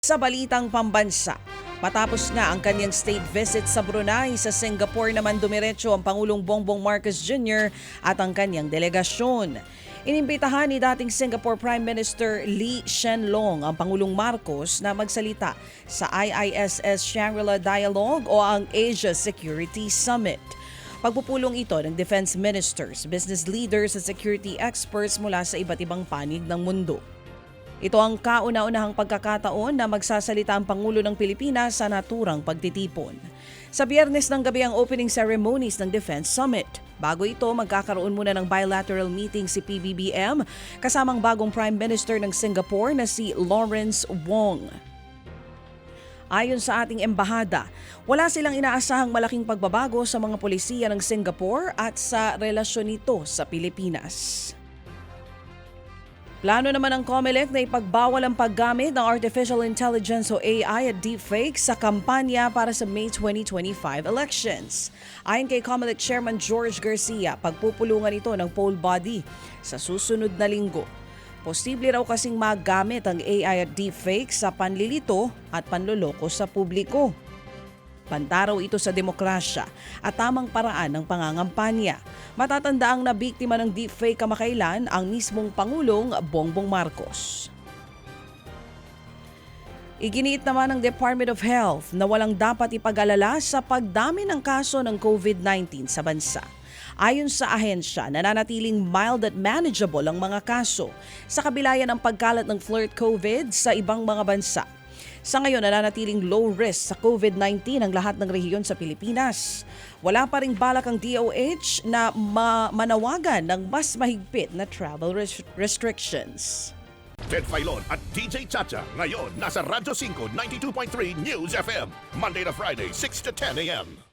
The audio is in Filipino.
Sa balitang pambansa, matapos nga ang kanyang state visit sa Brunei, sa Singapore naman dumiretso ang Pangulong Bongbong Marcos Jr. at ang kanyang delegasyon. Inimbitahan ni dating Singapore Prime Minister Lee Hsien Loong ang Pangulong Marcos na magsalita sa IISS Shangri-La Dialogue o ang Asia Security Summit. Pagpupulong ito ng defense ministers, business leaders at security experts mula sa iba't ibang panig ng mundo. Ito ang kauna-unahang pagkakataon na magsasalita ang Pangulo ng Pilipinas sa naturang pagtitipon. Sa Biyernes ng gabi ang opening ceremonies ng Defense Summit. Bago ito, magkakaroon muna ng bilateral meeting si PBBM kasamang bagong Prime Minister ng Singapore na si Lawrence Wong. Ayon sa ating embahada, wala silang inaasahang malaking pagbabago sa mga polisiya ng Singapore at sa relasyon nito sa Pilipinas. Plano naman ng COMELEC na ipagbawal ang paggamit ng artificial intelligence o AI at deepfake sa kampanya para sa May 2025 elections. Ayon kay COMELEC Chairman George Garcia, pagpupulungan ito ng poll body sa susunod na linggo. Posible raw kasing magamit ang AI at deepfake sa panlilito at panloloko sa publiko. Pantaraw ito sa demokrasya at tamang paraan ng pangangampanya. Matatandaang nabiktima ng deepfake kamakailan ang mismong Pangulong Bongbong Marcos. Iginiit naman ng Department of Health na walang dapat ipag-alala sa pagdami ng kaso ng COVID-19 sa bansa. Ayon sa ahensya, nananatiling mild at manageable ang mga kaso sa kabila ng pagkalat ng flirt COVID sa ibang mga bansa. Sa ngayon, nananatiling low risk sa COVID-19 ang lahat ng rehiyon sa Pilipinas. Wala pa ring balak ang DOH na manawagan ng mas mahigpit na travel restrictions. Ted Filon at DJ Chacha ngayon nasa Radyo 5 92.3 News FM Monday to Friday 6 to 10 a.m.